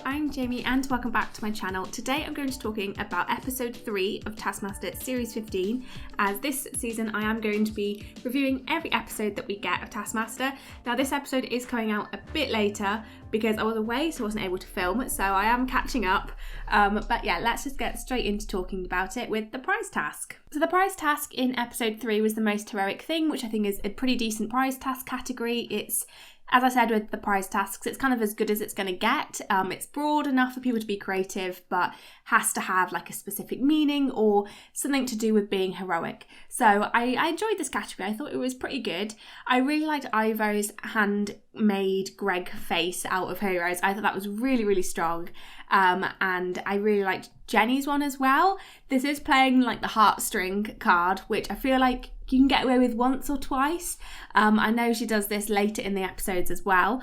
I'm Jamie and welcome back to my channel. Today I'm going to be talking about episode 3 of Taskmaster series 15. As this season I am going to be reviewing every episode that we get of Taskmaster. Now this episode is coming out a bit later because I was away, so I wasn't able to film, so I am catching up. But yeah, let's just get straight into talking about it with the prize task. So the prize task in episode 3 was the most heroic thing, which I think is a pretty decent prize task category. It's, as I said with the prize tasks, it's kind of as good as it's going to get. It's broad enough for people to be creative, but has to have like a specific meaning or something to do with being heroic. So I enjoyed this category. I thought it was pretty good. I really liked Ivo's handmade Greg face out of Heroes. I thought that was really, really strong. And I really liked Jenny's one as well. This is playing like the heartstring card, which I feel like you can get away with once or twice. I know she does this later in the episodes as well.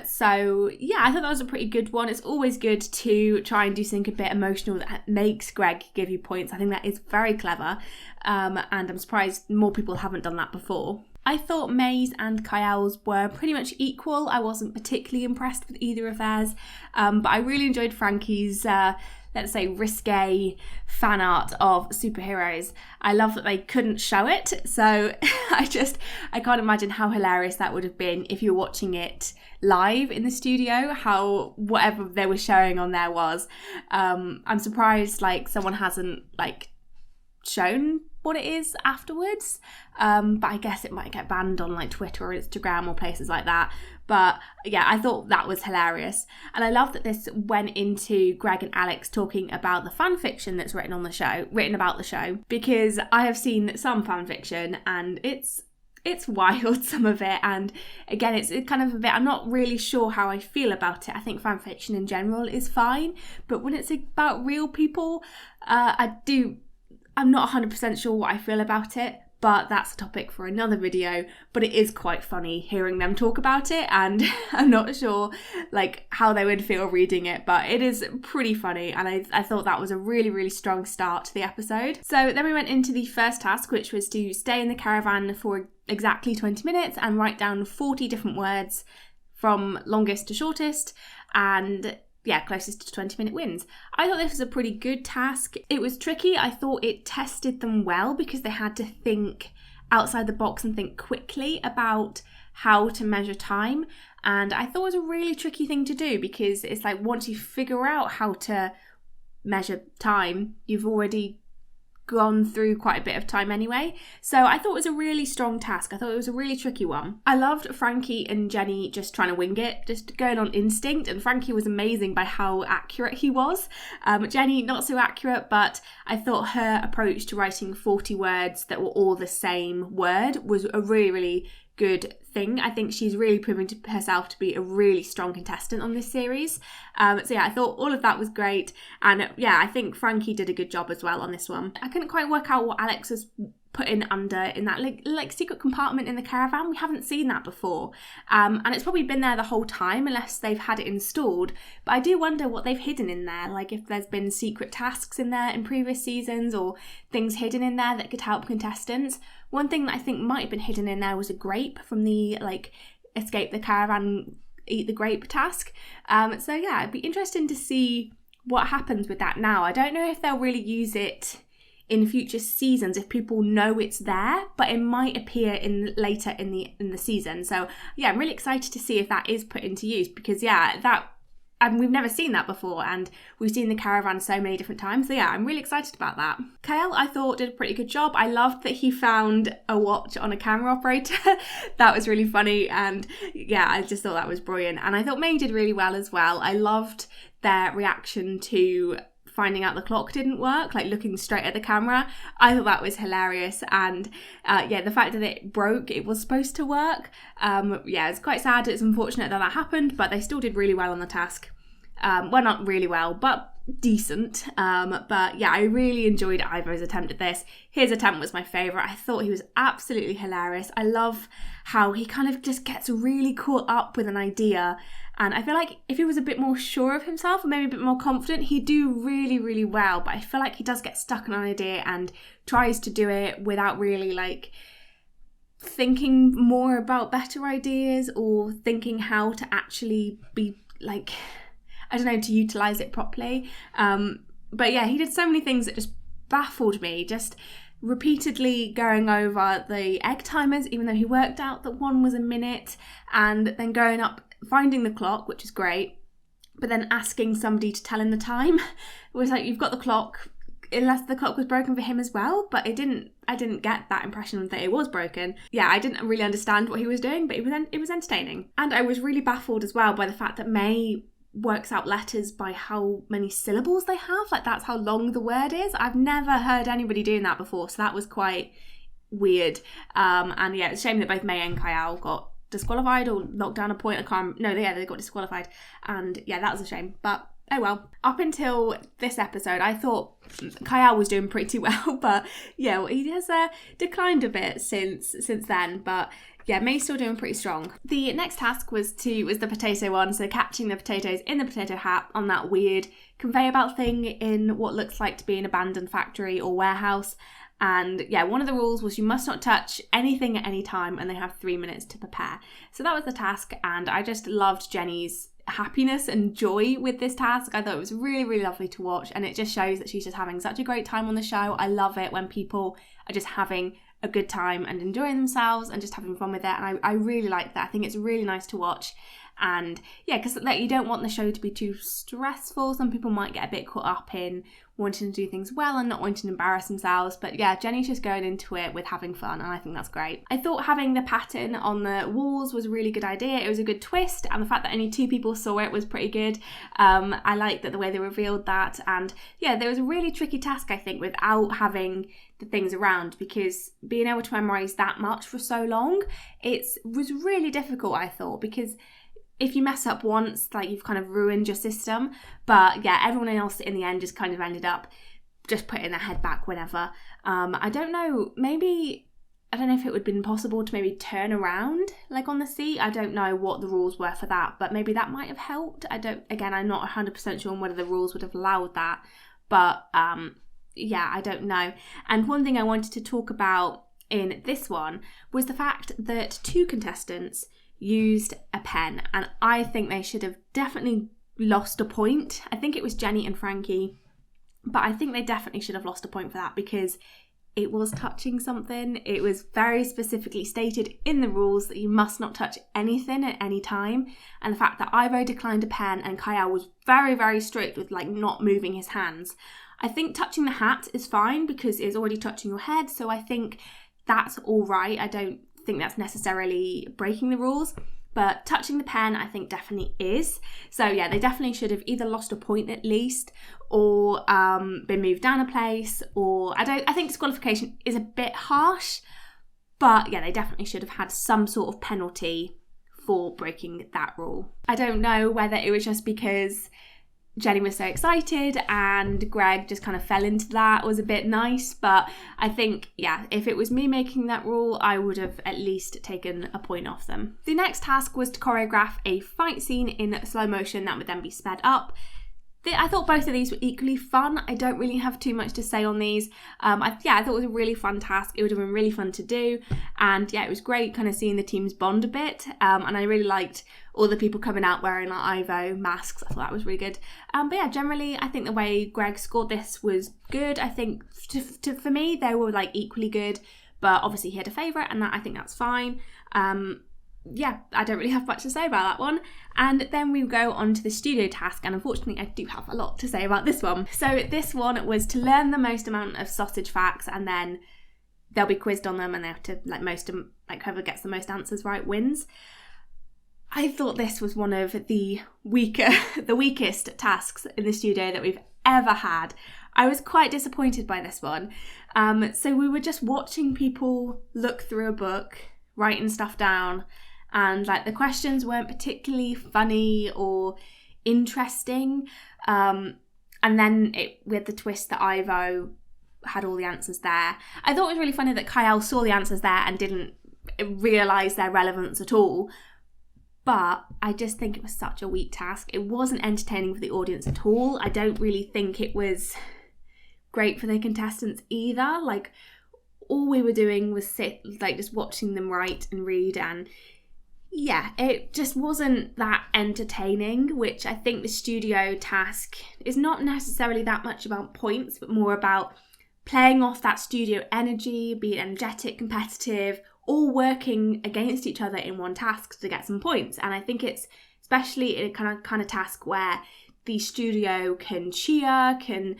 So yeah, I thought that was a pretty good one. It's always good to try and do something a bit emotional that makes Greg give you points. I think that is very clever. And I'm surprised more people haven't done that before. I thought May's and Kiell's were pretty much equal. I wasn't particularly impressed with either of theirs. But I really enjoyed Frankie's let's say risque fan art of superheroes. I love that they couldn't show it, so I can't imagine how hilarious that would have been if you're watching it live in the studio, how whatever they were showing on there was. I'm surprised like someone hasn't like shown what it is afterwards, but I guess it might get banned on like Twitter or Instagram or places like that. But yeah, I thought that was hilarious, and I love that this went into Greg and Alex talking about the fan fiction that's written about the show, because I have seen some fan fiction and it's wild, some of it, and again it's kind of a bit, I'm not really sure how I feel about it. I think fan fiction in general is fine, but when it's about real people, I'm not 100% sure what I feel about it, but that's a topic for another video. But it is quite funny hearing them talk about it, and I'm not sure like how they would feel reading it, but it is pretty funny, and I thought that was a really, really strong start to the episode. So then we went into the first task, which was to stay in the caravan for exactly 20 minutes and write down 40 different words from longest to shortest, and yeah, closest to 20-minute wins. I thought this was a pretty good task. It was tricky. I thought it tested them well because they had to think outside the box and think quickly about how to measure time. And I thought it was a really tricky thing to do, because it's like once you figure out how to measure time, you've already gone through quite a bit of time anyway. So I thought it was a really strong task. I thought it was a really tricky one. I loved Frankie and Jenny just trying to wing it, just going on instinct, and Frankie was amazing by how accurate he was. Jenny not so accurate, but I thought her approach to writing 40 words that were all the same word was a really, really good thing. I think she's really proven to herself to be a really strong contestant on this series. So yeah, I thought all of that was great, and yeah, I think Frankie did a good job as well on this one. I couldn't quite work out what Alex was put in under in that like secret compartment in the caravan. We haven't seen that before, and it's probably been there the whole time unless they've had it installed, but I do wonder what they've hidden in there, like if there's been secret tasks in there in previous seasons or things hidden in there that could help contestants. One thing that I think might have been hidden in there was a grape from the like escape the caravan, eat the grape task. So yeah, it'd be interesting to see what happens with that now. I don't know if they'll really use it in future seasons if people know it's there, but it might appear later in the season. So yeah, I'm really excited to see if that is put into use, because yeah, we've never seen that before, and we've seen the caravan so many different times. So yeah, I'm really excited about that. Kiell, I thought, did a pretty good job. I loved that he found a watch on a camera operator. That was really funny, and yeah, I just thought that was brilliant. And I thought May did really well as well. I loved their reaction to finding out the clock didn't work, like looking straight at the camera. I thought that was hilarious, and yeah, the fact that it broke, it was supposed to work. Yeah, it's quite sad, it's unfortunate that happened, but they still did really well on the task. Well, not really well, but decent. But yeah, I really enjoyed Ivo's attempt at this. His attempt was my favourite. I thought he was absolutely hilarious. I love how he kind of just gets really caught up with an idea, and I feel like if he was a bit more sure of himself and maybe a bit more confident, he'd do really, really well. But I feel like he does get stuck on an idea and tries to do it without really like thinking more about better ideas or thinking how to actually be like, I don't know, to utilise it properly. But yeah, he did so many things that just baffled me, just repeatedly going over the egg timers, even though he worked out that one was a minute, and then going up, finding the clock, which is great, but then asking somebody to tell him the time. It was like, you've got the clock, unless the clock was broken for him as well, but I didn't get that impression that it was broken. Yeah, I didn't really understand what he was doing, but it was entertaining. And I was really baffled as well by the fact that May works out letters by how many syllables they have, like that's how long the word is. I've never heard anybody doing that before, so that was quite weird. And yeah, it's a shame that both May and Kiell got disqualified or knocked down a point. They got disqualified, and yeah, that was a shame, but oh well. Up until this episode, I thought Kiell was doing pretty well, but yeah, he has declined a bit since then, but yeah, May's still doing pretty strong. The next task was the potato one, so catching the potatoes in the potato hat on that weird conveyor belt thing in what looks like to be an abandoned factory or warehouse. And yeah, one of the rules was you must not touch anything at any time, and they have 3 minutes to prepare. So that was the task, and I just loved Jenny's happiness and joy with this task. I thought it was really, really lovely to watch, and it just shows that she's just having such a great time on the show. I love it when people are just having a good time and enjoying themselves and just having fun with it, and I really like that. I think it's really nice to watch. And yeah, because like, you don't want the show to be too stressful. Some people might get a bit caught up in wanting to do things well and not wanting to embarrass themselves, but yeah, Jenny's just going into it with having fun, and I think that's great. I thought having the pattern on the walls was a really good idea. It was a good twist, and the fact that only 2 people saw it was pretty good. I liked that the way they revealed that, and yeah, there was a really tricky task, I think, without having the things around, because being able to memorise that much for so long, was really difficult, I thought, because if you mess up once, like, you've kind of ruined your system. But yeah, everyone else in the end just kind of ended up just putting their head back whenever. I don't know if it would have been possible to maybe turn around, like on the seat. I don't know what the rules were for that, but maybe that might have helped. I'm not 100% sure on whether the rules would have allowed that, but yeah, I don't know. And one thing I wanted to talk about in this one was the fact that 2 contestants used a pen, and I think they should have definitely lost a point. I think it was Jenny and Frankie, but I think they definitely should have lost a point for that, because it was touching something. It was very specifically stated in the rules that you must not touch anything at any time, and the fact that Ivo declined a pen and Kiell was very, very strict with like not moving his hands. I think touching the hat is fine because it's already touching your head, so I think that's all right. I don't think that's necessarily breaking the rules, but touching the pen I think definitely is. So yeah, they definitely should have either lost a point at least, or been moved down a place, or I think disqualification is a bit harsh, but yeah, they definitely should have had some sort of penalty for breaking that rule. I don't know whether it was just because Jenny was so excited and Greg just kind of fell into that. It was a bit nice, but I think, yeah, if it was me making that rule, I would have at least taken a point off them. The next task was to choreograph a fight scene in slow motion that would then be sped up. I thought both of these were equally fun. I don't really have too much to say on these. I thought it was a really fun task. It would have been really fun to do. And yeah, it was great kind of seeing the teams bond a bit. And I really liked all the people coming out wearing like Ivo masks. I thought that was really good. But yeah, generally, I think the way Greg scored this was good. I think for me, they were like equally good. But obviously he had a favourite, and I think that's fine. Yeah, I don't really have much to say about that one. And then we go on to the studio task, and unfortunately I do have a lot to say about this one. So this one was to learn the most amount of sausage facts, and then they'll be quizzed on them, and they have to whoever gets the most answers right wins. I thought this was one of the weakest tasks in the studio that we've ever had. I was quite disappointed by this one. So we were just watching people look through a book, writing stuff down, and like the questions weren't particularly funny or interesting. And then we had the twist that Ivo had all the answers there. I thought it was really funny that Kiell saw the answers there and didn't realise their relevance at all. But I just think it was such a weak task. It wasn't entertaining for the audience at all. I don't really think it was great for the contestants either. Like, all we were doing was sit, like, just watching them write and read, and Yeah, it just wasn't that entertaining, which I think the studio task is not necessarily that much about points, but more about playing off that studio energy, being energetic, competitive, all working against each other in one task to get some points. And I think it's especially in a kind of task where the studio can cheer, can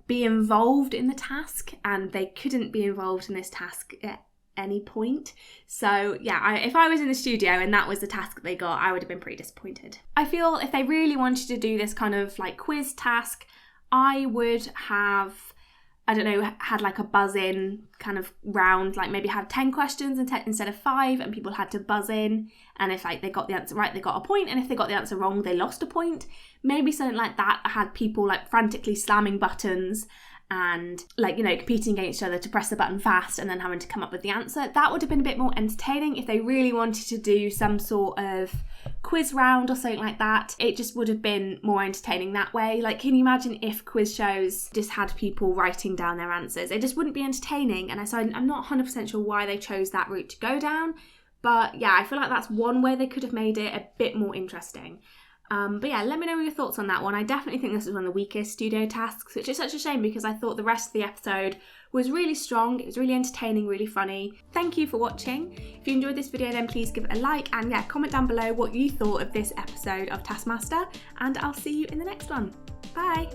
be involved in the task, and they couldn't be involved in this task at any point. So yeah, if I was in the studio and that was the task that they got, I would have been pretty disappointed. I feel if they really wanted to do this kind of quiz task, I would have, had a buzz-in kind of round, maybe have 10 questions instead of 5, and people had to buzz in, and if they got the answer right, they got a point, and if they got the answer wrong, they lost a point. Maybe something like that had people frantically slamming buttons and competing against each other to press the button fast and then having to come up with the answer. That would have been a bit more entertaining if they really wanted to do some sort of quiz round or something like that. It just would have been more entertaining that way. Can you imagine if quiz shows just had people writing down their answers? It just wouldn't be entertaining, and so I'm not 100% sure why they chose that route to go down. But yeah, I feel like that's one way they could have made it a bit more interesting. But yeah, let me know your thoughts on that one. I definitely think this is one of the weakest studio tasks, which is such a shame because I thought the rest of the episode was really strong. It was really entertaining, really funny. Thank you for watching. If you enjoyed this video, then please give it a like, and yeah, comment down below what you thought of this episode of Taskmaster, and I'll see you in the next one. Bye!